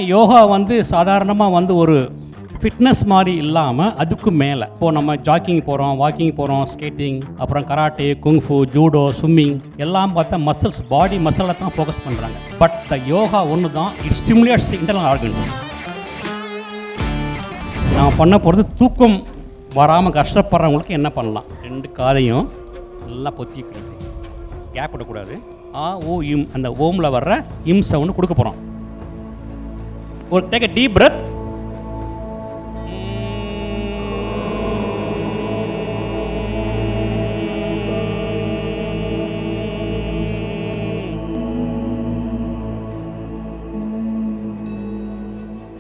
யோகா வந்து சாதாரணமாக வந்து ஒரு ஃபிட்னஸ் மாதிரி இல்லாமல் அதுக்கு மேலே இப்போது நம்ம ஜாக்கிங் போகிறோம், வாக்கிங் போகிறோம், ஸ்கேட்டிங், அப்புறம் கராட்டே, குங்ஃபு, ஜூடோ, ஸ்விம்மிங் எல்லாம் பார்த்தா மசில்ஸ், பாடி மசிலை தான் ஃபோக்கஸ் பண்ணுறாங்க. பட் த யோகா ஒன்று தான், இட் ஸ்டிமுலேட்ஸ் இன்டர்னல் ஆர்கன்ஸ். நான் பண்ண போகிறது தூக்கம் வராமல் கஷ்டப்படுறவங்களுக்கு என்ன பண்ணலாம், 2 காதையும் நல்லா பொத்திக்கிட்டு கேப் விடக்கூடாது. ஆ ஓ இம், அந்த ஓமில் வர்ற இம் சவுண்டு கொடுக்க போகிறோம். ஒரு டேக் a deep breath.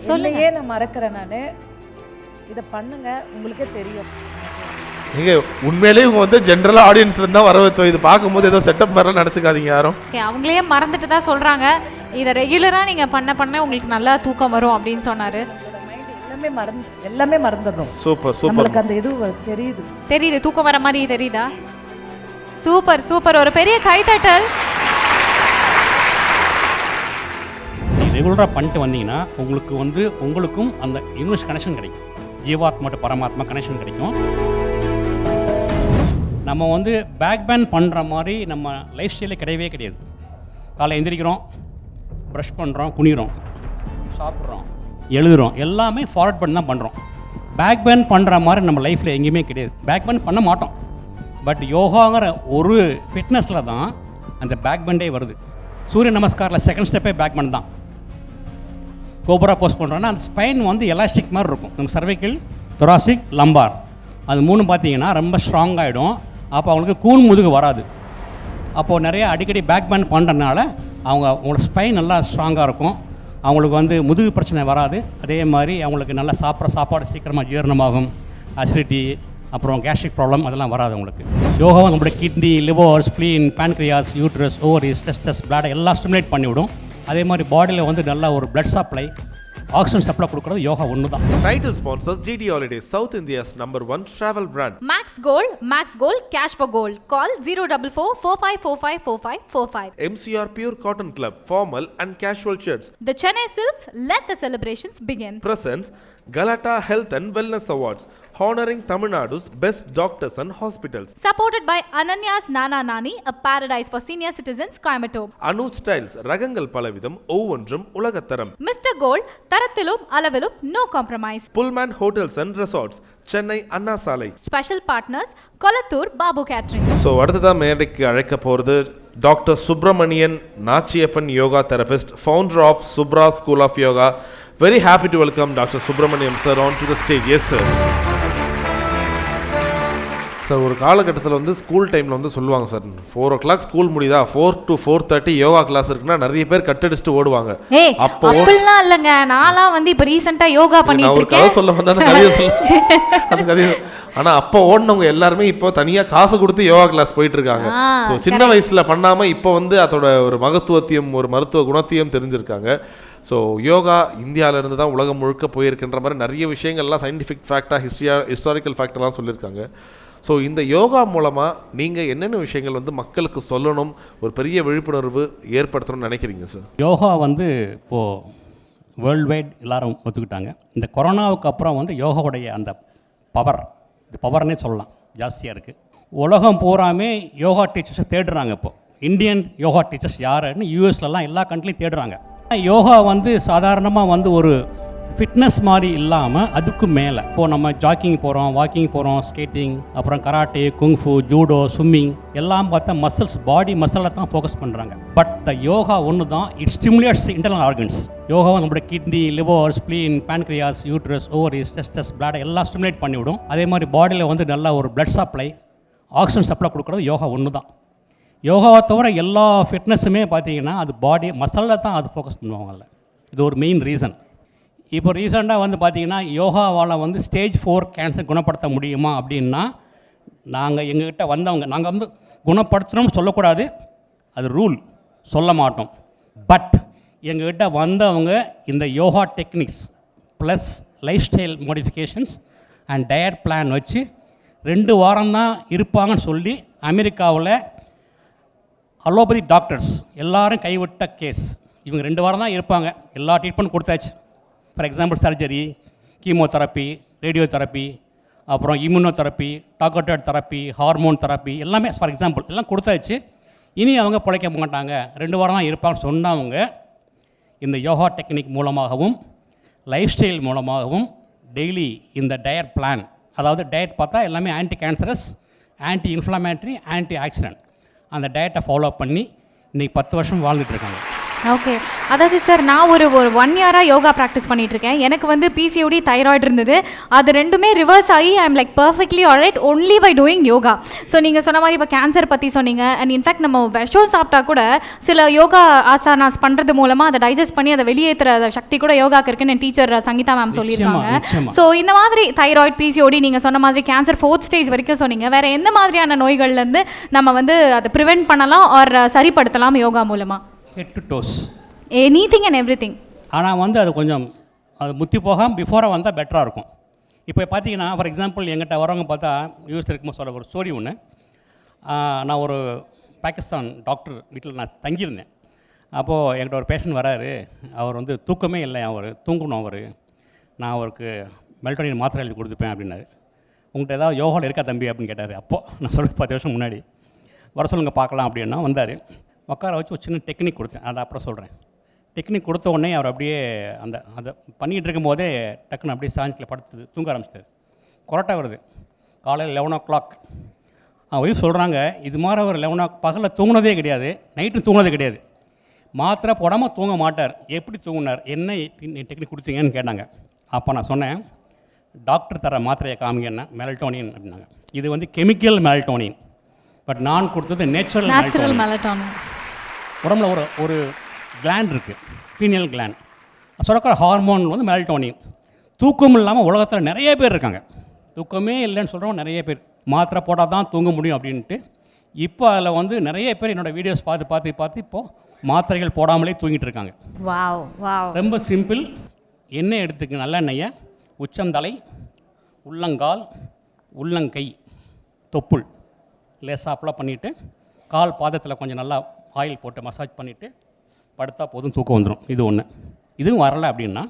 சொல்லையே நான் மறக்கிறேன். நான் இதை பண்ணுங்க, உங்களுக்கே தெரியும். நீங்கள் உண்மையிலேயே இவங்க வந்து ஜென்ரலாக ஆடியன்ஸ்லேருந்து தான் வர வச்சோம். இது பார்க்கும்போது ஏதோ செட்டப் மாதிரிலாம் நினச்சிக்காதீங்க யாரும். அவங்களே மறந்துட்டு தான் சொல்கிறாங்க, இதை ரெகுலராக நீங்கள் பண்ண உங்களுக்கு நல்லா தூக்கம் வரும் அப்படின்னு சொன்னார். எல்லாமே மறந்துடும். Super super. நம்மளுக்கு அந்த இது தெரியுது, தூக்கம் வர மாதிரி தெரியுதா? சூப்பர் சூப்பர், ஒரு பெரிய கைத்தட்டல். ரெகுலராக பண்ணிட்டு வந்தீங்கன்னா உங்களுக்கு வந்து உங்களுக்கும் அந்த யூனிவர்ஸ் கனெக்ஷன் கிடைக்கும், ஜீவாத்மா டு பரமாத்மா கனெக்ஷன் கிடைக்கும். நம்ம வந்து பேக் பேன் பண்ணுற மாதிரி நம்ம லைஃப் ஸ்டைலே கிடையவே கிடையாது. காலை எந்திரிக்கிறோம், ப்ரஷ் பண்ணுறோம், குனிகிறோம், சாப்பிட்றோம், எழுதுகிறோம், எல்லாமே ஃபார்வர்ட் பண்ணி தான் பண்ணுறோம். பேக் பேன் பண்ணுற மாதிரி நம்ம லைஃப்பில் எங்கேயுமே கிடையாது. பேக் பேன் பண்ண மாட்டோம். பட் யோகாங்கிற ஒரு ஃபிட்னஸில் தான் அந்த பேக் பெண்டே வருது. சூரிய நமஸ்காரில் செகண்ட் ஸ்டெப்பே பேக் பெண்ட் தான். கோபரா போஸ்ட் பண்ணுறோன்னா அந்த ஸ்பைன் வந்து எலாஸ்டிக் மாதிரி இருக்கும். நம்ம சர்வைக்கல், தொராசிக், லம்பார், அது 3 பார்த்தீங்கன்னா ரொம்ப ஸ்ட்ராங் ஆகிடும். அப்போ அவங்களுக்கு கூன் முதுகு வராது. அப்போது நிறைய அடிக்கடி பேக் பேண்ட் பண்ணுறதுனால அவங்களோட ஸ்பைன் நல்லா ஸ்ட்ராங்காக இருக்கும். அவங்களுக்கு வந்து முதுகு பிரச்சனை வராது. அதே மாதிரி அவங்களுக்கு நல்லா சாப்பிட்ற சாப்பாடு சீக்கிரமாக ஜீரணமாகும். அசிடிட்டி, அப்புறம் கேஸ்ட்ரிக் ப்ராப்ளம் அதெல்லாம் வராது அவங்களுக்கு. யோகாவும் நம்மளுடைய kidney, liver, spleen, pancreas, uterus, ovaries, tests, bladder எல்லாம் ஸ்டிமுலேட் பண்ணிவிடும். அதே மாதிரி பாடியில் வந்து நல்ல ஒரு பிளட் சப்ளை, ஆக்சிஜன் சப்ளை கொடுக்குறது யோகா ஒன்று தான். Title sponsors GD Holidays, South India's #1 travel brand. Max Gold, cash for gold. Call 04445454545. MCR Pure Cotton Club, formal and casual shirts. The Chennai Silks, let the celebrations begin. Presents Galata Health and Wellness Awards, honoring Tamil Nadu's best doctors and hospitals. Supported by Ananya's Nana Nani, a paradise for senior citizens, Coimbatore. Anuj Styles, ரகங்கள் பலவிதம், ஒவ்வொன்றும் உலகத்தரம். Mr. Gold, தரத்திலும் அளவிலும் no compromise. Pullman Hotels and Resorts, Chennai அண்ணா சாலை. Special partners, Kolattur Babu Catering. So அடுத்ததான் மேடைக்கு அழைக்க போகிறது doctor Subramanian Nachiappan, yoga therapist, founder of Subra school of Yoga. Very happy to welcome Dr. Subramaniam sir onto the stage. Yes sir. Sir, ஒரு காலகட்டத்தில் வந்து school டைமில் வந்து சொல்லுவாங்க சார், 4 o'clock ஸ்கூல் முடியுதா, 4 to 4:30 யோகா கிளாஸ் இருக்குன்னா நிறைய பேர் கட்டடிச்சுட்டு ஓடுவாங்க. அப்போ அப்படிலாம் இல்லைங்க, நான்லாம் வந்து இப்போ ரீசெண்டாக யோகா பண்ணிட்டு இருக்கேன். கதை சொல்ல வந்தா அந்த கதையை சொல்ல அந்த கதையை. ஆனால் அப்போ ஓடினவங்க எல்லாருமே இப்போ தனியாக காசு கொடுத்து யோகா கிளாஸ் போயிட்டு இருக்காங்க. ஸோ சின்ன வயசில் பண்ணாமல் இப்போ வந்து அதோட ஒரு மகத்துவத்தையும் ஒரு மருத்துவ குணத்தையும் தெரிஞ்சிருக்காங்க. ஸோ யோகா இந்தியாவிலேருந்து தான் உலகம் முழுக்க போயிருக்கின்ற மாதிரி நிறைய விஷயங்கள்லாம் சயின்டிஃபிக் ஃபேக்டாக ஹிஸ்டாரிக்கல் ஃபேக்டெல்லாம் சொல்லியிருக்காங்க. ஸோ இந்த யோகா மூலமாக நீங்கள் என்னென்ன விஷயங்கள் வந்து மக்களுக்கு சொல்லணும், ஒரு பெரிய விழிப்புணர்வு ஏற்படுத்தணும்னு நினைக்கிறீங்க சார்? யோகா வந்து இப்போது வேர்ல்டு வைட் எல்லாரும் ஒத்துக்கிட்டாங்க. இந்த கொரோனாவுக்கு அப்புறம் வந்து யோகாவுடைய அந்த பவர்னே சொல்லலாம், ஜாஸ்தியாக இருக்குது. உலகம் பூராமே யோகா டீச்சர்ஸை தேடுறாங்க. இப்போது இந்தியன் யோகா டீச்சர்ஸ் யாருன்னு யூஎஸ்லலாம் எல்லா கண்ட்ரிலையும் தேடுறாங்க. யோகா வந்து சாதாரணமாக வந்து ஒரு ஃபிட்னஸ் மாதிரி இல்லாமல் அதுக்கு மேலே இப்போது நம்ம ஜாக்கிங் போகிறோம், வாக்கிங் போகிறோம், ஸ்கேட்டிங், அப்புறம் கராட்டே, குங்ஃபு, ஜூடோ, ஸ்விம்மிங் எல்லாம் பார்த்தா மசில்ஸ், பாடி மசிலை தான் ஃபோக்கஸ் பண்ணுறாங்க. பட் த யோகா ஒன்று தான், இட் ஸ்டிமுலேட்ஸ் இன்டர்னல் ஆர்கன்ஸ். யோகாவும் நம்மளுடைய kidney, liver, spleen, pancreas, uterus, ovaries, tests, bladder எல்லாம் ஸ்டிமுலேட் பண்ணிவிடும். அதே மாதிரி பாடியில் வந்து நல்ல ஒரு பிளட் சப்ளை, ஆக்சிஜன் சப்ளை கொடுக்குறது யோகா ஒன்று தான். யோகாவை தவிர எல்லா ஃபிட்னஸுமே பார்த்தீங்கன்னா அது பாடி மசாலில் தான் அது ஃபோக்கஸ் பண்ணுவாங்கல்ல. இது ஒரு மெயின் ரீசன். இப்போ ரீசெண்டாக வந்து பார்த்திங்கன்னா யோகாவால் வந்து ஸ்டேஜ் 4 கேன்சர் குணப்படுத்த முடியுமா அப்படின்னா, எங்ககிட்ட வந்தவங்க நாங்கள் வந்து குணப்படுத்தணும்னு சொல்லக்கூடாது, அது ரூல், சொல்ல மாட்டோம். பட் எங்ககிட்ட வந்தவங்க இந்த yoga techniques plus life style modifications and diet plan வச்சு 2 வாரம் தான் இருப்பாங்கன்னு சொல்லி அமெரிக்காவில் அலோபதி டாக்டர்ஸ் எல்லாரும் கைவிட்ட கேஸ் இவங்க 2 வாரம் தான் இருப்பாங்க, எல்லா ட்ரீட்மெண்ட் கொடுத்தாச்சு. For example surgery, chemotherapy, radio therapy, அப்புறம் immunotherapy, targeted therapy, hormone therapy எல்லாமே ஃபார் எக்ஸாம்பிள் எல்லாம் கொடுத்தாச்சு. இனி அவங்க பிழைக்க மாட்டாங்க, 2 வாரம் தான் இருப்பாங்கன்னு சொன்னவங்க இந்த யோகா டெக்னிக் மூலமாகவும் லைஃப் ஸ்டைல் மூலமாகவும் டெய்லி இந்த டயட் பிளான், அதாவது டயட் பார்த்தா எல்லாமே anti cancerous, anti inflammatory, anti accident, அந்த டயட்டை ஃபாலோ பண்ணி இன்றைக்கி 10 வருஷம் வாழ்ந்துட்டு இருக்காங்க. ஓகே, அதாவது சார் நான் ஒரு 1 இயராக யோகா ப்ராக்டிஸ் பண்ணிட்டு இருக்கேன். எனக்கு வந்து பிசிஓடி, தைராய்டு இருந்தது. அது 2மே ரிவர்ஸ் ஆகி I am like perfectly alright only by doing yoga. So நீங்கள் சொன்ன மாதிரி இப்போ கேன்சர் பற்றி சொன்னீங்க. அண்ட் இன்ஃபேக்ட் நம்ம விஷம் சாப்பிட்டா கூட சில யோகா ஆசானாஸ் பண்ணுறது மூலமாக அதை டைஜஸ்ட் பண்ணி அதை வெளியேற்றுற சக்தி கூட யோகாக்கு இருக்குன்னு என் டீச்சர் சங்கீதா மேம் சொல்லியிருக்காங்க. ஸோ இந்த மாதிரி தைராய்டு, பிசிஓடி, நீங்கள் சொன்ன மாதிரி கேன்சர் 4th ஸ்டேஜ் வரைக்கும் சொன்னீங்க. வேறு எந்த மாதிரியான நோய்கள்லேருந்து நம்ம வந்து அதை ப்ரிவென்ட் பண்ணலாம் ஆர் சரிப்படுத்தலாம் யோகா மூலமாக? Head to dose, anything and everything. ஆனால் வந்து அது கொஞ்சம் அது முத்தி போகாமல் பிஃபோராக வந்தால் பெட்டராக இருக்கும். இப்போ பார்த்தீங்கன்னா ஃபார் எக்ஸாம்பிள் எங்கிட்ட வரவங்க பார்த்தா யூஎஸ் இருக்கும்போது சொல்ல ஒரு ஸ்டோரி ஒன்று. நான் ஒரு பாகிஸ்தான் டாக்டர் வீட்டில் நான் தங்கியிருந்தேன். அப்போது என்கிட்ட ஒரு பேஷண்ட் வராரு. அவர் வந்து தூக்கமே இல்லை, அவர் தூங்கணும், நான் அவருக்கு மெல்டோனின் மாத்திரை எழுதி கொடுத்துப்பேன் அப்படின்னாரு. உங்கள்கிட்ட ஏதாவது யோகாவில் இருக்கா தம்பி அப்படின்னு கேட்டார். அப்போது நான் சொல்ல 10 வருஷம் முன்னாடி வர சொல்லுங்க பார்க்கலாம் அப்படின்னா வந்தார். உட்கார வச்சு ஒரு சின்ன டெக்னிக் கொடுத்தேன், அதை அப்புறம் சொல்கிறேன். டெக்னிக் கொடுத்த உடனே அவர் அப்படியே அதை பண்ணிகிட்டு இருக்கும்போதே டக்குன்னு அப்படியே சாஞ்சில் படுத்து தூங்க ஆரம்பிச்சிட்டார். கொரட்டை வருது, காலையில் 11 o'clock. ஒய்ஃப் சொல்கிறாங்க, இது மாதிரி அவர் 11 பகலில் தூங்கினதே கிடையாது, நைட்டு தூங்கினதே கிடையாது, மாத்திரை போடாமல் தூங்க மாட்டார். எப்படி தூங்கினார், என்ன டெக்னிக் கொடுத்தீங்கன்னு கேட்டாங்க. அப்போ நான் சொன்னேன், டாக்டர் தர மாத்திரையை காமிங்கன்னா மெலட்டோனின் அப்படின்னாங்க. இது வந்து கெமிக்கல் மெலட்டோனின், பட் நான் கொடுத்தது நேச்சுரல் மெலட்டோனின். உடம்புல ஒரு கிளாண்ட் இருக்குது, பீனியல் கிளாண்ட், சுரக்கிற ஹார்மோன் வந்து மெலட்டோனின். தூக்கம் இல்லாமல் உலகத்தில் நிறைய பேர் இருக்காங்க, தூக்கமே இல்லைன்னு சொல்கிறவங்க நிறைய பேர். மாத்திரை போட்டால் தான் தூங்க முடியும் அப்படின்ட்டு இப்போ அதில் வந்து நிறைய பேர் என்னோடய வீடியோஸ் பார்த்து இப்போது மாத்திரைகள் போடாமலே தூங்கிட்டு இருக்காங்க. ரொம்ப சிம்பிள். எண்ணெய் எடுத்துக்க, நல்லெண்ணெயை உச்சந்தலை, உள்ளங்கால், உள்ளங்கை, தொப்புள் லேசாக அப்ளை பண்ணிவிட்டு கால் பாதத்தில் கொஞ்சம் நல்லா ஆயில் போட்டு மசாஜ் பண்ணிவிட்டு படுத்தா போதும், தூக்கம் வந்துடும். இது ஒன்று. இதுவும் வரலை அப்படின்னா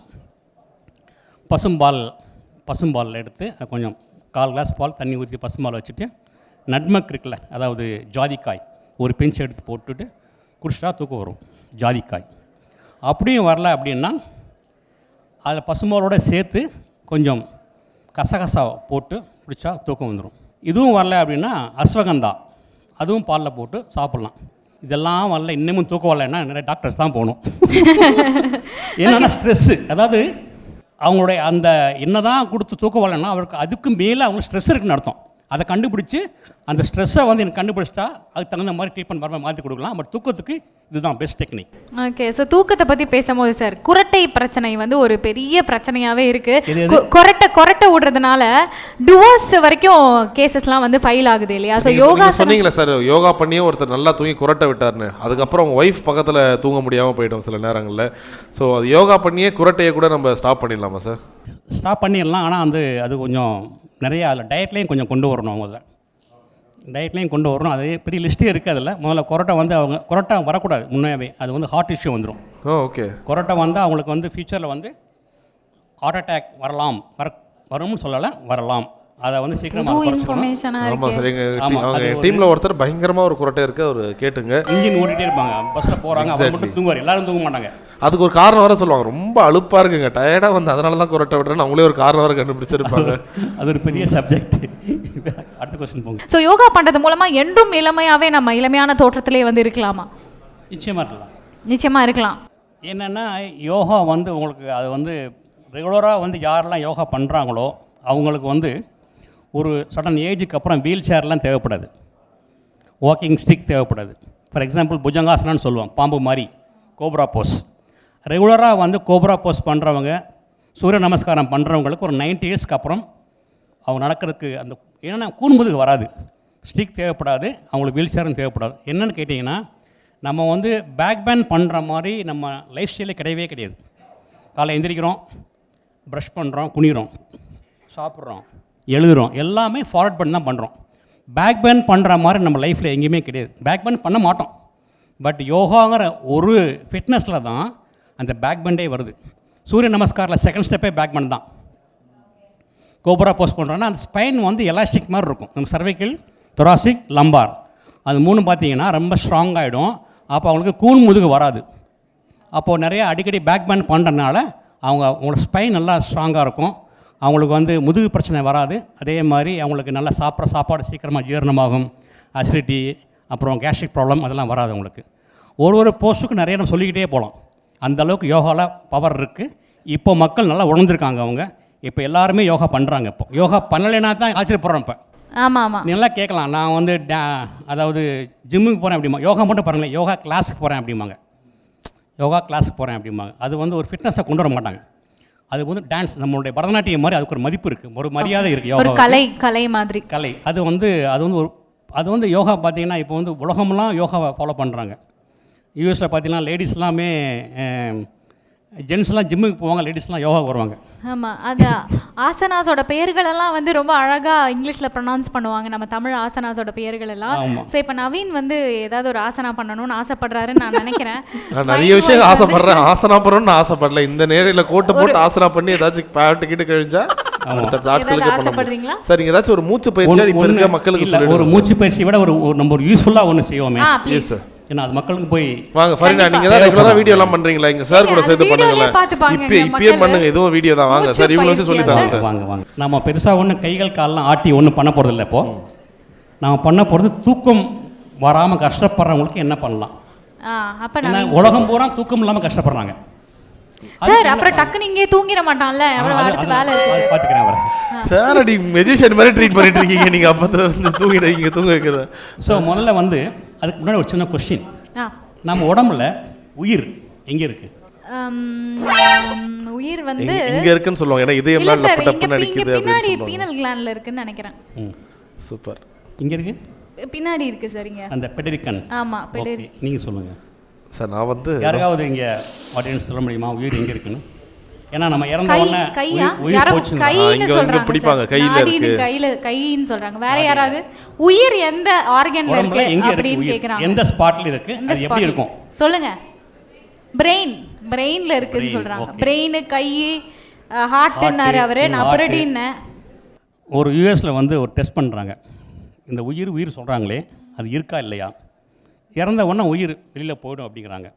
பசும்பால் எடுத்து கொஞ்சம் 1/4 கிளாஸ் பால் தண்ணி ஊற்றி பசும்பால் வச்சுட்டு நட்மக் இருக்குல்ல, அதாவது ஜாதிக்காய் ஒரு பிஞ்ச் எடுத்து போட்டுட்டு குடிச்சிட்டா தூக்கம் வரும். ஜாதிக்காய் அப்படியும் வரல அப்படின்னா அதில் பசும்பாலோடு சேர்த்து கொஞ்சம் கசகசா போட்டு குடித்தா தூக்கம் வந்துடும். இதுவும் வரல அப்படின்னா அஸ்வகந்தா, அதுவும் பாலில் போட்டு சாப்பிட்லாம். இதெல்லாம் வரல, இன்னமும் தூக்கம் வரலைன்னா நிறைய டாக்டர்ஸ் தான் போகணும். என்னென்னா ஸ்ட்ரெஸ்ஸு, அதாவது அவங்களுடைய அந்த என்ன தான் கொடுத்து தூக்கம் வரலைன்னா அவருக்கு அதுக்கு மேலே அவங்க ஸ்ட்ரெஸ் இருக்குன்னு அர்த்தம். அதை கண்டுபிடிச்சி அந்த ஸ்ட்ரெஸ்ஸை வந்து எனக்கு கண்டுபிடிச்சிட்டா அதுக்கு தகுந்த மாதிரி ட்ரீட்மெண்ட் மாற்றி கொடுக்கலாம். பட் தூக்கத்துக்கு இதுதான் பெஸ்ட் டெக்னிக். ஓகே, ஸோ தூக்கத்தை பற்றி பேசும்போது சார், குரட்டை பிரச்சனை வந்து ஒரு பெரிய பிரச்சனையாகவே இருக்குது. கொரட்டை விடுறதுனால டிவோர்ஸ் வரைக்கும் கேசஸ்லாம் வந்து ஃபைல் ஆகுது இல்லையா? ஸோ யோகா சொன்னீங்களா சார், யோகா பண்ணியே ஒருத்தர் நல்லா தூங்கி குரட்டை விட்டார்னு, அதுக்கப்புறம் அவங்க ஒய்ஃப் பக்கத்தில் தூங்க முடியாமல் போயிட்டோம் சில நேரங்களில். ஸோ அது யோகா பண்ணியே குரட்டையை கூட நம்ம ஸ்டாப் பண்ணிடலாமா சார்? ஸ்டாப் பண்ணிடலாம். ஆனால் அது கொஞ்சம் நிறைய அதில் டயட்லேயும் கொஞ்சம் கொண்டு வரணும். அவங்க டயட்லேயும் கொண்டு வரணும். அது பெரிய லிஸ்ட்டே இருக்குது. அதில் முதல்ல கொரட்டை வரக்கூடாது முன்னாவே, அது வந்து ஹார்ட் இஷ்யூ வந்துடும். ஓகே, கொரட்டை வந்து அவங்களுக்கு வந்து ஃபியூச்சரில் வந்து ஹார்ட் அட்டாக் வரும்னு சொல்லலை, வரலாம். அதை வந்து சீக்கிரமாக ஆமாம் சார். எங்கள் டீமில் ஒருத்தர் பயங்கரமாக ஒரு குரட்டை இருக்குது, அவர் கேட்டுங்க. இன்ஜின் ஓடிட்டே இருப்பாங்க, பஸ்ஸில் போகிறாங்க, அவங்க மட்டும் தூங்குவார், எல்லாரும் தூங்க மாட்டாங்க. அதுக்கு ஒரு காரணம் வர சொல்லுவாங்க, ரொம்ப அலுப்பாக இருக்குங்க, டயர்டாக வந்து அதனால தான் குரட்டை விடுறேன்னு அவங்களே ஒரு காரணம் வர கண்டுபிடிச்சிருப்பாங்க. அது ஒரு பெரிய சப்ஜெக்ட். அடுத்த கொஸ்டின் போங்க. ஸோ யோகா பண்ணுறது மூலமாக என்றும் இளமையாகவே நம்ம இளமையான தோற்றத்திலே வந்து இருக்கலாமா? நிச்சயமாக இருக்கலாம். என்னென்னா யோகா வந்து உங்களுக்கு அது வந்து ரெகுலராக வந்து யாரெல்லாம் யோகா பண்ணுறாங்களோ அவங்களுக்கு வந்து ஒரு சடன் ஏஜுக்கு அப்புறம் வீல் சேர்லாம் தேவைப்படாது, வாக்கிங் ஸ்டிக் தேவைப்படாது. ஃபார் எக்ஸாம்பிள் புஜங்காசனான்னு சொல்லுவோம், பாம்பு மாதிரி கோப்ரா போஸ். ரெகுலராக வந்து கோப்ரா போஸ் பண்ணுறவங்க, சூரிய நமஸ்காரம் பண்ணுறவங்களுக்கு ஒரு 90 இயர்ஸ்க்கு அப்புறம் அவங்க நடக்கிறதுக்கு அந்த என்னென்னா கூன்முதுகு வராது, ஸ்டிக் தேவைப்படாது, அவங்களுக்கு வீல் சேரும் தேவைப்படாது. என்னென்னு கேட்டிங்கன்னா, நம்ம வந்து பேக் பேன் பண்ணுற மாதிரி நம்ம லைஃப் ஸ்டைலே கிடையவே கிடையாது. காலை எந்திரிக்கிறோம், ப்ரஷ் பண்ணுறோம், குனிகிறோம், சாப்பிட்றோம், எழுதுகிறோம், எல்லாமே ஃபார்வர்ட் பண்ணி தான் பண்ணுறோம். பேக் பேன் பண்ணுற மாதிரி நம்ம லைஃப்பில் எங்கேயுமே கிடையாது. பேக் பேன் பண்ண மாட்டோம். பட் யோகாங்கிற ஒரு ஃபிட்னஸில் தான் அந்த பேக் பெண்டே வருது. சூரிய நமஸ்காரில் செகண்ட் ஸ்டெப்பே பேக் பெண்ட் தான். கோபுரா போஸ்ட் பண்ணுறோன்னா அந்த ஸ்பைன் வந்து எலாஸ்டிக் மாதிரி இருக்கும். நம்ம சர்வைக்கல், தொராசிக், லம்பார் அது 3 பார்த்தீங்கன்னா ரொம்ப ஸ்ட்ராங் ஆகிடும். அப்போ அவங்களுக்கு கூன் முதுகு வராது. அப்போது நிறைய அடிக்கடி பேக் பெண்ட் பண்ணுறதுனால அவங்களோட ஸ்பைன் நல்லா ஸ்ட்ராங்காக இருக்கும். அவங்களுக்கு வந்து முதுகு பிரச்சனை வராது. அதே மாதிரி அவங்களுக்கு நல்லா சாப்பிட்ற சாப்பாடு சீக்கிரமாக ஜீரணமாகும். அசிடிட்டி, அப்புறம் கேஸ்ட்ரிக் ப்ராப்ளம் அதெல்லாம் வராது அவங்களுக்கு. ஒரு போஸ்ட்டுக்கும் நிறைய நம்ம சொல்லிக்கிட்டே போகலாம். அந்தளவுக்கு யோகாவில் பவர் இருக்குது. இப்போ மக்கள் நல்லா உணர்ந்துருக்காங்க. அவங்க இப்போ எல்லாருமே யோகா பண்ணுறாங்க. இப்போ யோகா பண்ணலைன்னா தான் ஆச்சரியப்படுறோம். இப்போ ஆமாம் நீ நல்லா கேட்கலாம், நான் வந்து அதாவது ஜிம்முக்கு போகிறேன் அப்படிமா, யோகா மட்டும் பாருங்களேன், யோகா கிளாஸுக்கு போகிறேன் அப்படிம்பாங்க, யோகா கிளாஸுக்கு போகிறேன் அப்படிம்பாங்க. அது வந்து ஒரு ஃபிட்னஸை கொண்டு வர மாட்டாங்க. அது வந்து டான்ஸ், நம்மளுடைய பரதநாட்டியம் மாதிரி அதுக்கு ஒரு மதிப்பு இருக்குது, ஒரு மரியாதை இருக்குது. ஒரு யோகா கலை மாதிரி கலை. அது வந்து யோகா பார்த்தீங்கன்னா இப்போ வந்து உலகமெல்லாம் யோகாவை ஃபாலோ பண்ணுறாங்க. யூஎஸில் பார்த்தீங்கன்னா லேடிஸ் எல்லாமே, ஜென்ஸ்லாம் ஜிம்முக்கு போவாங்க, லேடிஸ்லாம் யோகாவுக்கு வருவாங்க. ஆமாம், அது ஆசனாஸோட பெயர்களெல்லாம் வந்து ரொம்ப அழகாக இங்கிலீஷில் ப்ரொனவுன்ஸ் பண்ணுவாங்க, நம்ம தமிழ் ஆசனாஸோட பெயர்கள் எல்லாம். ஸோ இப்போ நவீன் வந்து ஏதாவது ஒரு ஆசனா பண்ணணும்னு ஆசைப்படுறாருன்னு நான் நினைக்கிறேன். நான் நிறைய விஷயம் ஆசைப்படுறேன், ஆசனா பண்ணணும்னு ஆசைப்படல. இந்த நேரில் கோட்டை போட்டு ஆசனா பண்ணி ஏதாச்சும் பாட்டு கிட்ட கழிஞ்சா ஆசைப்படுறீங்களா? சார் ஏதாச்சும் ஒரு மூச்சு பயிற்சியா இப்போ இருக்க மக்களுக்கு ஒரு மூச்சு பயிற்சியை விட நம்ம ஒரு யூஸ்ஃபுல்லாக ஒன்று செய்வோமே. ஏன்னா அது மக்களுக்கு போய் வாங்க ஃபரீனா, நீங்க தான் ரெகுலரா வீடியோ எல்லாம் பண்றீங்களா? இங்க சார் கூட சேர்த்து பண்ணுங்களேன். இப்பயே பண்ணுங்க, எதுவும் வீடியோ தான். வாங்க சார், இவங்க வச்சு சொல்லி தாங்க சார். வாங்க. நம்ம பெருசா ஒன்று கைகள் கால்லாம் ஆட்டி ஒன்றும் பண்ண போறது இல்லை. இப்போ நாம பண்ண போறது தூக்கம் வராம கஷ்டப்படுறவங்களுக்கு என்ன பண்ணலாம். உலகம் பூரா தூக்கம் இல்லாம கஷ்டப்படுறாங்க சார். அப்புறம் டக்குன்னு இங்கே தூங்கிட மாட்டான்ல, அப்புறம் அடுத்து வேலை இருக்கு. பாத்துக்கிறேன் அவரை. சார் அடி மெஜிஷியன் மாதிரி ட்ரீட் பண்ணிட்டு இருக்கீங்க நீங்க. அப்பத்துல இருந்து தூங்கிடுங்க, தூங்க வைக்கிறது. ஸோ முதல்ல வந்து அதுக்கு முன்னாடி ஒரு சின்ன கொஸ்டின். நம்ம உடம்புல உயிர் எங்க இருக்கு? உயிர் வந்து இங்க இருக்குன்னு சொல்லுவாங்க. ஏன்னா இதே மாதிரி லப்பட்டப்ப நடிக்குது பின்னாடி பீனல் கிளாண்ட்ல இருக்குன்னு நினைக்கிறேன். சூப்பர். இங்க இருக்கு, பின்னாடி இருக்கு சார். இங்க அந்த பெடரிக்கன். ஆமா, பெடரி. நீங்க சொல்லுங்க சார். நான் வந்து யாராவது இங்க ஆடியன்ஸ் சொல்ல முடியுமா உயிர் எங்க இருக்குன்னு? ஏன்னா நம்ம இறந்த உடனே உயிர் போச்சு கைன்னு சொல்றாங்க, பிடிப்பாங்க கையில இருக்கு, கையில கைன்னு சொல்றாங்க. வேற யாராவது உயிர் எந்த ஆர்கன்ல இருக்கு அப்படின்னு கேக்குறாங்க. எந்த ஸ்பாட்ல இருக்கு, அது எப்படி இருக்கும் சொல்லுங்க. பிரெயின்ல இருக்குன்னு சொல்றாங்க. பிரெயின், கை, ஹார்ட்னாரு அவரு. நான் அப்புறடின்னு ஒரு யூஎஸ்ல வந்து ஒரு டெஸ்ட் பண்றாங்க. இந்த உயிர் சொல்றாங்களே அது இருக்கா இல்லையா? இறந்த உடனே உயிர் வெளியில் போயிடும் அப்படிங்கிறாங்க.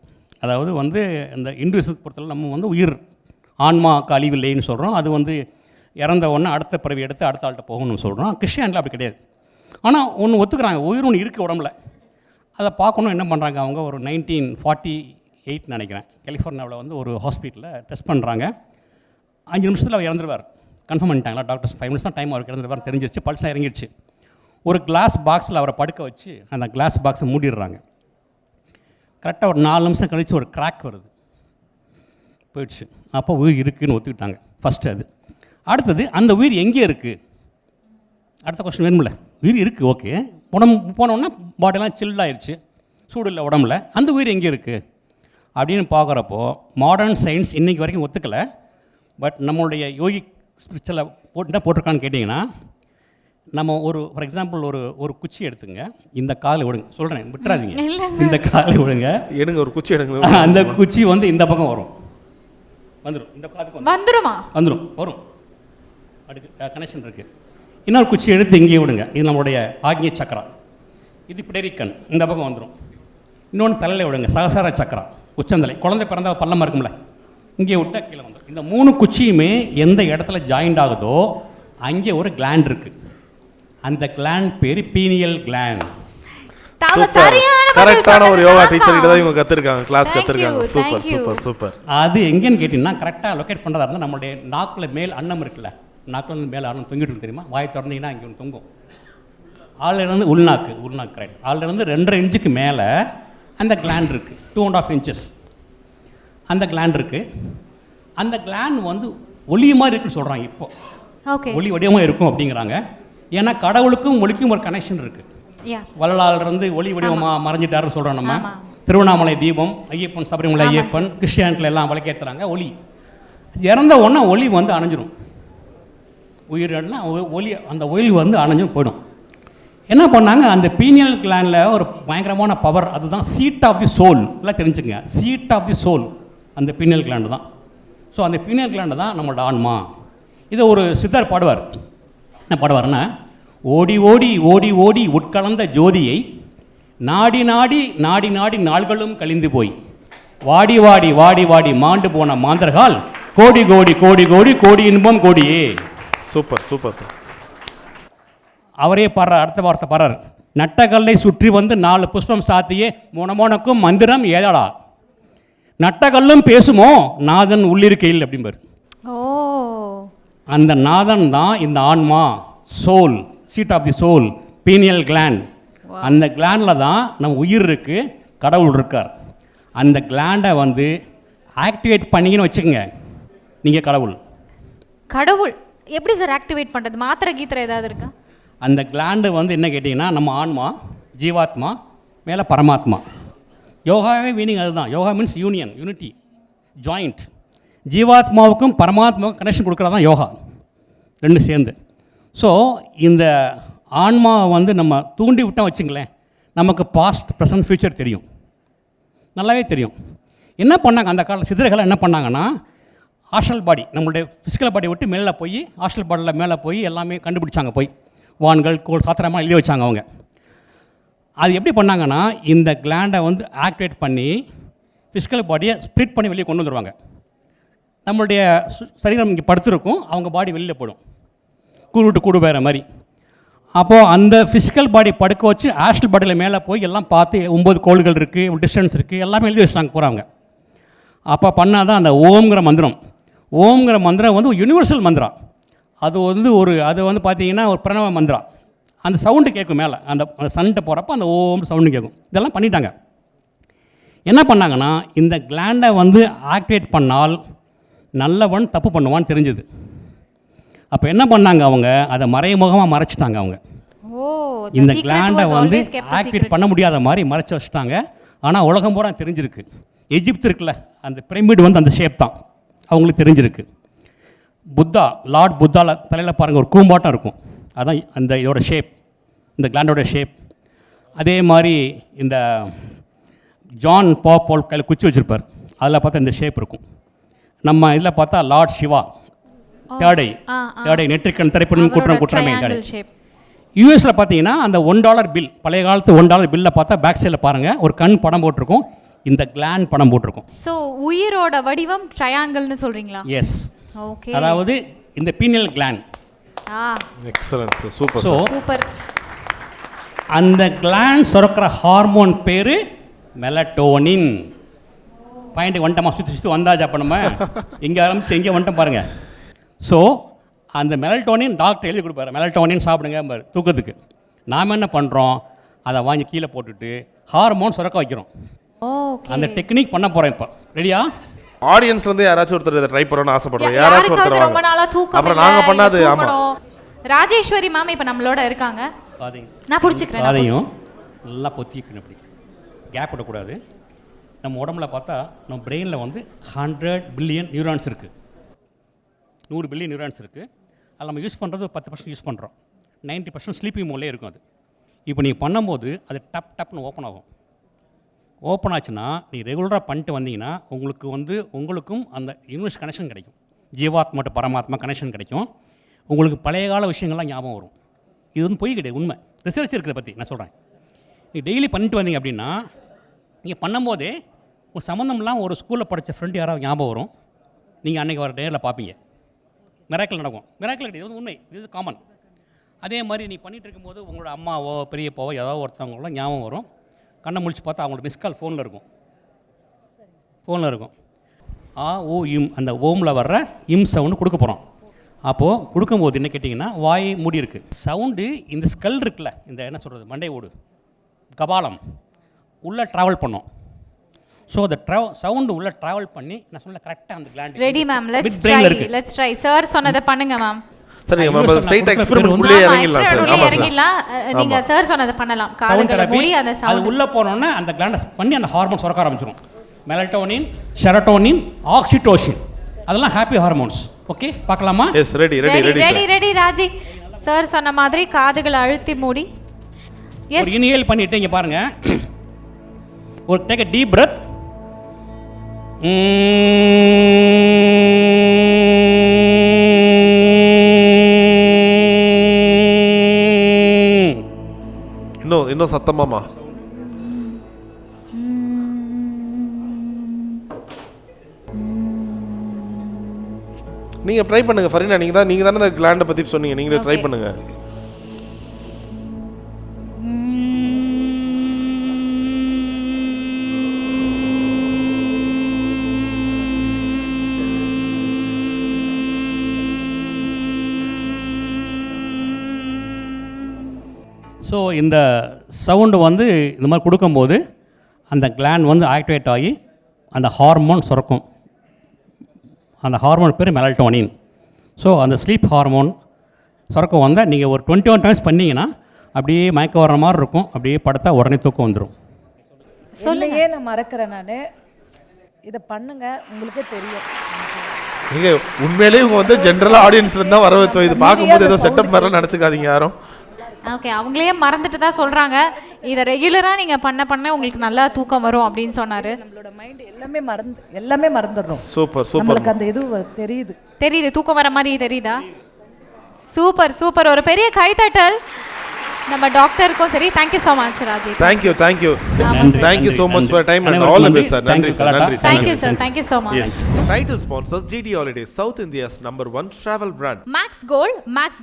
அதாவது வந்து இந்த இந்துவிசத்தை பொறுத்தவரை நம்ம வந்து உயிர் ஆன்மாக்கு அழிவில்லைன்னு சொல்கிறோம். அது வந்து இறந்த உடனே அடுத்த பிறவி எடுத்து அடுத்த ஆள்கிட்ட போகணும்னு சொல்கிறோம். கிறிஸ்டியனில் அப்படி கிடையாது. ஆனால் ஒன்று ஒத்துக்கிறாங்க, உயிர் ஒன்று இருக்குது உடம்புல. அதை பார்க்கணும். என்ன பண்ணுறாங்க அவங்க, ஒரு 1948 நினைக்கிறேன், கலிஃபோர்னியாவில் வந்து ஒரு ஹாஸ்பிட்டலில் டெஸ்ட் பண்ணுறாங்க. 5 நிமிஷத்தில் அவர் இறந்துருவார். கன்ஃபார்ம் பண்ணிட்டாங்களா டாக்டர்ஸ்? 5 நிமிஷம் தான் டைம் அவருக்கு இறந்துருவார் தெரிஞ்சிருச்சு. பல்ஸாக இறங்கிடுச்சு. ஒரு கிளாஸ் பாக்ஸில் அவரை படுக்க வச்சு அந்த கிளாஸ் பாக்ஸை மூடிடுறாங்க. கரெக்டாக ஒரு 4 நிமிஷம் கழித்து ஒரு கிராக் வருது, போயிடுச்சு. அப்போ உயிர் இருக்குதுன்னு ஒத்துக்கிட்டாங்க ஃபஸ்ட்டு. அது அடுத்தது, அந்த உயிர் எங்கே இருக்குது? அடுத்த கொஸ்டின் வேணுமில்ல. உயிர் இருக்குது, ஓகே. உடம்பு போனோன்னா பாடியெல்லாம் சில் ஆயிடுச்சு, சூடு இல்லை உடம்புல. அந்த உயிர் எங்கே இருக்குது அப்படின்னு பார்க்குறப்போ மாடர்ன் சயின்ஸ் இன்றைக்கி வரைக்கும் ஒத்துக்கலை. பட் நம்மளுடைய யோகிக் ஸ்பிரிச்சுவலில் என்ன போட்டிருக்கான்னு கேட்டிங்கன்னா, நம்ம ஃபார் எக்ஸாம்பிள் ஒரு குச்சி எடுத்துங்க, இந்த காலை விடுங்க, சொல்கிறேன் விட்டுறாதீங்க, இந்த காலை விடுங்க, எடுங்க, ஒரு குச்சி எடுங்க. அந்த குச்சி வந்து இந்த பக்கம் வரும், வந்துடும், இந்த காதுக்கு வந்துடும், வரும், அடுக்கு கனெக்ஷன் இருக்குது. இன்னொரு குச்சி எடுத்து இங்கேயே விடுங்க, இது நம்மளுடைய ஆக்ஞை சக்கரா, இது பிடரிக்கன், இந்த பக்கம் வந்துடும். இன்னொன்று தலையில் விடுங்க, சகசார சக்கரா, உச்சந்தலை, குழந்தை பிறந்தா பள்ளமாக இருக்கும்ல, இங்கே விட்டால் கீழே வந்துடும். இந்த 3 குச்சியுமே எந்த இடத்துல ஜாயிண்ட் ஆகுதோ அங்கே ஒரு கிளாண்ட் இருக்குது. அந்த கிளாண்ட் பேர் பீனியல் கிளாண்ட். கரெக்டான ஒரு யோகா டீச்சர் கிட்ட தான் இவங்க கத்துருக்காங்க, கிளாஸ் கத்துருக்காங்க. Super super super. அது எங்கன்னு கேட்டிங்கன்னா, கரெக்டாக லொக்கேட் பண்ணுறதா இருந்தால் நம்மளுடைய நாக்கில் மேல் அன்னம் இருக்குல்ல, நாக்கில் இருந்து மேலே அன்னம் தொங்கிட்டு இருக்கு தெரியுமா? வாய் திறந்தீங்கன்னா இங்கே ஒன்று தொங்கும். ஆளிலிருந்து உள்நாக்கு கரெக்ட், ஆளிலிருந்து 2.5 இன்ச்சுக்கு மேலே அந்த கிளாண்ட் இருக்குது, 2.5 inches அந்த கிளாண்ட் இருக்குது. அந்த கிளாண்ட் வந்து ஒளி மாதிரி இருக்குன்னு சொல்கிறாங்க. இப்போ ஒளி வடிவமாக இருக்கும் அப்படிங்கிறாங்க. ஏன்னா கடவுளுக்கும் ஒளிக்கும் ஒரு கனெக்ஷன் இருக்குது. வள்ளலாரிலிருந்து ஒளி வடிவமாக மறைஞ்சிட்டாருன்னு சொல்கிறோம் நம்ம. திருவண்ணாமலை தீபம், ஐயப்பன், சபரிமலை ஐயப்பன், கிறிஸ்டியானில் எல்லாம் விளக்கேற்றுறாங்க. ஒளி இறந்த உடனே ஒளி வந்து அணைஞ்சிரும். உயிரினா ஒளி, அந்த ஒளி வந்து அணைஞ்சும் போயிடும். என்ன பண்ணாங்க, அந்த பீனியல் கிளாண்டில் ஒரு பயங்கரமான பவர், அதுதான் சீட் ஆஃப் தி சோல். எல்லாம் தெரிஞ்சுங்க, சீட் ஆஃப் தி சோல் அந்த பீனியல் கிளாண்டு தான். ஸோ அந்த பீனியல் கிளாண்டு தான் நம்மளோட ஆன்மா. இதை ஒரு சித்தர் பாடுவார். என்ன பாடுவார்னா, ஓடி ஓடி ஓடி ஓடி உட்கலந்த ஜோதியை நாடி நாடி நாடி நாடி நாள்களும் கழிந்து போய் வாடி வாடி வாடி வாடி மாண்டு போன மாந்தர்கள் கோடி கோடி கோடி கோடி கோடி இன்பம் கோடியே. Super super sir. அவரே பாடுறார், அடுத்த வார்த்தை பாடுறார், நட்டகல்லை சுற்றி வந்து 4 புஷ்பம் சாத்தியே மோனமோனக்கும் மந்திரம் ஏதடா, நட்டகல்லும் பேசுமோ நாதன் உள்ளிருக்கையில் அப்படிம்பார். ஓ, அந்த நாதன் தான் இந்த ஆன்மா, soul, seat of the soul, pineal gland. அந்த கிளாண்டில் தான் நம்ம உயிர் இருக்குது, கடவுள் இருக்கார். அந்த கிளாண்டை வந்து ஆக்டிவேட் பண்ணிங்கன்னு வச்சுக்கோங்க, நீங்கள் கடவுள். கடவுள் எப்படி சார் ஆக்டிவேட் பண்ணுறது? மாத்திரை கீத்திரை ஏதாவது இருக்கா? அந்த கிளாண்டு வந்து என்ன கேட்டிங்கன்னா, நம்ம ஆன்மா, ஜீவாத்மா, மேலே பரமாத்மா. யோகாவே மீனிங் அதுதான். Yoga means union, unity, joint. ஜீவாத்மாவுக்கும் பரமாத்மாவுக்கும் கனெக்ஷன் கொடுக்குறது தான் யோகா, ரெண்டு சேர்ந்து. ஸோ இந்த ஆன்மாவை வந்து நம்ம தூண்டி விட்டோம் வச்சுங்களேன், நமக்கு பாஸ்ட் ப்ரெசன்ட் ஃப்யூச்சர் தெரியும், நல்லாவே தெரியும். என்ன பண்ணாங்க அந்த காலத்தில் சித்தர்கள் என்ன பண்ணாங்கன்னா, ஆஸ்ட்ரல் பாடி, நம்மளுடைய ஃபிசிக்கல் பாடி விட்டு மேலே போய் ஆஸ்ட்ரல் பாடியில் மேலே போய் எல்லாமே கண்டுபிடிச்சாங்க. போய் வான்கள் கோள் சாத்திரமாக எழுதி வச்சாங்க அவங்க. அது எப்படி பண்ணாங்கன்னா, இந்த கிளாண்டை வந்து ஆக்டிவேட் பண்ணி ஃபிசிக்கல் பாடியை ஸ்ப்ளிட் பண்ணி வெளியே கொண்டு வந்துடுவாங்க. நம்மளுடைய சரீரம் இங்கே படுத்துருக்கும், அவங்க பாடி வெளியில் போயிடும், கூடு விட்டு கூடு வேறு மாதிரி. அப்போது அந்த ஃபிசிக்கல் பாடி படுக்க வச்சு ஆஸ்ட்ரல் பாடியில் மேலே போய் எல்லாம் பார்த்து 9 கோள்கள் இருக்குது, டிஸ்டன்ஸ் இருக்குது, எல்லாமே எழுதி வச்சுட்டாங்க போகிறாங்க. அப்போ பண்ணால் தான் அந்த ஓம்ங்கிற மந்திரம். ஓம்ங்கிற மந்திரம் வந்து ஒரு யூனிவர்சல் மந்திரம். அது வந்து பார்த்தீங்கன்னா ஒரு பிரணவ மந்திரம். அந்த சவுண்டு கேட்கும் மேலே, அந்த சண்டை போகிறப்ப அந்த ஓம் சவுண்டு கேட்கும். இதெல்லாம் பண்ணிட்டாங்க. என்ன பண்ணாங்கன்னா, இந்த கிளாண்டை வந்து ஆக்டிவேட் பண்ணால் நல்லவன் தப்பு பண்ணுவான்னு தெரிஞ்சுது. அப்போ என்ன பண்ணாங்க அவங்க, அதை மறைமுகமாக மறைச்சிட்டாங்க அவங்க. இந்த கிளாண்டை வந்து ஆக்டிவேட் பண்ண முடியாத மாதிரி மறைச்சி வச்சுட்டாங்க. ஆனால் உலகம் பூரா தெரிஞ்சிருக்கு. எஜிப்து இருக்குல்ல, அந்த பிரமிடு வந்து அந்த ஷேப் தான் அவங்களுக்கு தெரிஞ்சிருக்கு. புத்தா, லார்ட் புத்தாவில் தலையில் பாருங்கள் ஒரு கூம்பாட்டம் இருக்கும், அதுதான் அந்த இதோட ஷேப், இந்த கிளாண்டோட ஷேப். அதே மாதிரி இந்த ஜான் பால் கையில் குச்சி வச்சுருப்பார், அதில் பார்த்தா இந்த ஷேப் இருக்கும். நம்ம இதில் பார்த்தா லார்ட் சிவா, தேர்டை நெற்றிக்கண் திரைப்படம் குற்றமே தேடை. யூஎஸில் பார்த்தீங்கன்னா அந்த $1 பில், பழைய காலத்து $1 பில்லை பார்த்தா பேக் சைடில் பாருங்கள் ஒரு கண் படம் போட்டிருக்கும், இந்த கிளாண்ட் படம் போட்டிருக்கும். ஸோ உயிரோட வடிவம் ட்ரையாங்கிள்னு சொல்கிறீங்களா? எஸ். ஓகே. அதாவது இந்த pineal gland. Excellent, super. So super. அந்த கிளாண்ட் சுரக்கிற ஹார்மோன் பேர் மெலட்டோனின். பாயிண்ட்டு வந்துட்டோமா, சுற்றி வந்தாச்சு. அப்போ நம்ம இங்கே ஆரம்பிச்சு எங்கே வந்துட்டோம் பாருங்கள். ஸோ அந்த மெலட்டோனின் டாக்டர் எழுதி கொடுப்பாரு, மெலட்டோனின் சாப்பிடுங்க தூக்கத்துக்கு. நாம் என்ன பண்ணுறோம், அதை வாங்கி கீழே போட்டுட்டு ஹார்மோன் சுரக்க வைக்கிறோம். அந்த டெக்னிக் பண்ண போகிறேன் இப்போ. ரெடியா? ஆடியன்ஸ்ல இருந்து யாராச்சும் ஒருத்தர் இதை ட்ரை பண்ணணும்னு ஆசைப்படுறோம். யாராச்சும் ஒருத்தர் ரொம்ப நாளா தூக்கம் அப்புறம் நாங்க பண்ணாது. ஆமா, ராஜேஸ்வரி மேம் இப்போ நம்மளோட இருக்காங்க. நான் பிடிச்சிக்கிறேன். அதையும் நல்லா பொத்திக்கணும், அப்படி கேப் விடக்கூடாது. நம்ம உடம்புல பார்த்தா நம்ம பிரெயினில் வந்து 100 பில்லியன் நியூரான்ஸ் இருக்குது, 100 பில்லியன் நியூரான்ஸ் இருக்குது. அதில் நம்ம யூஸ் பண்ணுறது 10% யூஸ் பண்ணுறோம், 90% ஸ்லீப்பிங் மோட்லேயே இருக்கும். அது இப்போ நீங்கள் பண்ணும்போது அது டப்னு ஓப்பன் ஆகும். ஓப்பன் ஆச்சுன்னா நீ ரெகுலராக பண்ணிட்டு வந்தீங்கன்னா உங்களுக்கும் அந்த யூனிவர்ஸ் கனெக்ஷன் கிடைக்கும், ஜீவாத்மா டு பரமாத்மா கனெக்ஷன் கிடைக்கும். உங்களுக்கு பழைய கால விஷயங்கள்லாம் ஞாபகம் வரும். இது வந்து பொய் கிடையாது, உண்மை. ரிசர்ச் இருக்கிறத பற்றி நான் சொல்கிறேன். நீ டெய்லி பண்ணிட்டு வந்தீங்க அப்படின்னா நீங்கள் பண்ணும்போதே ஒரு சம்மந்தம்லாம் ஒரு ஸ்கூலில் படித்த ஃப்ரெண்டு யாராவது ஞாபகம் வரும். நீங்கள் அன்றைக்கி வர நேரில் பார்ப்பீங்க, மிராக்கிள் நடக்கும். மிராக்கிள் கிடையாது, இது உண்மை, இது காமன். அதே மாதிரி நீ பண்ணிகிட்டு இருக்கும்போது உங்களோட அம்மாவோ பெரியப்பாவோ ஏதாவது ஒருத்தவங்களோ ஞாபகம் வரும். கண்ணை முழிச்சு பார்த்தா அவங்களோட மிஸ்கால் ஃபோனில் இருக்கும். இம், அந்த ஓமில் வர்ற இம் சவுண்டு கொடுக்க போகிறோம். அப்போது கொடுக்கும்போது என்ன கேட்டிங்கன்னா, வாய் மூடி இருக்குது, சவுண்டு இந்த ஸ்கல் இருக்குல்ல, இந்த என்ன சொல்கிறது மண்டை ஓடு கபாலம் உள்ளே ட்ராவல் பண்ணோம். ஸோ அந்த சவுண்டு உள்ளே ட்ராவல் பண்ணி நான் சொல்ல கரெக்டாக அந்த gland. Ready ma'am, let's try. Sir சொன்னதை பண்ணுங்க மேம். சரி, நம்ம ஸ்ட்ரைட் எக்ஸ்பெரிமென்ட் உள்ளே இறங்கிடலாம் சார். ஆமா இறங்கிடலாம். நீங்க சார் சொன்னதை பண்ணலாம். காதுகளை மூடி அந்த சவுண்ட் அது உள்ளே போனோன்னா அந்த கிளாண்டை பண்ணி அந்த ஹார்மோன் சுரக்க ஆரம்பிச்சிடும். மெலட்டோனின், செரட்டோனின், ஆக்சிடோசின், அதெல்லாம் ஹாப்பி ஹார்மோன்ஸ். ஓகே, பார்க்கலாமா? Yes, ready. ராஜி. சார் சொன்ன மாதிரி காதுகளை அழுத்தி மூடி Yes. ஒரு இன்ஹேல் பண்ணிட்டு இங்க பாருங்க. ஒரு டேக் a deep breath. இன்னும் சத்தமாமா. நீங்க ட்ரை பண்ணுங்க ஃபரீனா, நீங்க தானே அந்த கிளாண்ட பத்தி சொன்னீங்க, நீங்களே ட்ரை பண்ணுங்க. ஸோ இந்த சவுண்டு வந்து இந்த மாதிரி கொடுக்கும்போது அந்த கிளாண்ட் வந்து ஆக்டிவேட் ஆகி அந்த ஹார்மோன் சுரக்கும். அந்த ஹார்மோன் பேர் மெலட்டோனின். ஸோ அந்த ஸ்லீப் ஹார்மோன் சுரக்கம் வந்தால் நீங்கள் ஒரு 21 டைம்ஸ் பண்ணிங்கன்னா அப்படியே மயக்க வர்ற மாதிரி இருக்கும். அப்படியே படுத்தா உடனே தூக்கம் வந்துடும். சொல்லையே நான் மறக்கிறேன் நான். இதை பண்ணுங்க, உங்களுக்கே தெரியும். நீங்க உண்மையிலேயே இவங்க வந்து ஜென்ரலா ஆடியன்ஸ்ல இருந்தா வர வச்சோம். இது பார்க்கும்போது ஏதோ செட்டப் மாதிரிலாம் நினச்சிக்காதீங்க யாரும். ஓகே, அவங்களே மறந்துட்டு தான் சொல்கிறாங்க இதை ரெகுலராக நீங்கள் பண்ண உங்களுக்கு நல்லா தூக்கம் வரும் அப்படின்னு சொன்னார். நம்மளோட மைண்ட் எல்லாமே மறந்துடுறோம். Super super. நம்மளுக்கு அந்த இது தெரியுது, தூக்கம் வர மாதிரி தெரியுதா? Super super. ஒரு பெரிய கைத்தட்டல் நம்ம டாக்டருக்கும் சரி. Thank you so much Raji. Thank you so much for time and all the best sir. நன்றி sir. Thank you so much. Title sponsors GD Holidays, South India's #1 travel brand. Max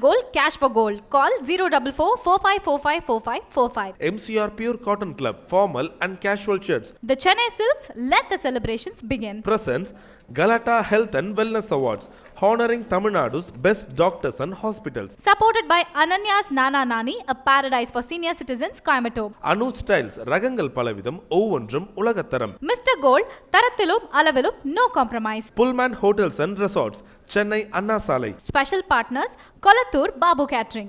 Gold, cash for gold. Call 04445454545. MCR Pure Cotton Club, formal and casual shirts. The Chennai Silks, let the celebrations begin. Presents Galata Health and Wellness Awards, honoring Tamil Nadu's best doctors and hospitals. Supported by Ananya's Nana Nani, a paradise for senior citizens, Coimbatore. Anuj Styles, ரகங்கள் பலவிதம், ஒவ்வொன்றும் உலகத்தரம். Mr. Gold, தரத்திலும் அளவிலும் no compromise. Pullman Hotels and Resorts, Chennai Anna Salai. Special partners, Kolattur Babu Catering.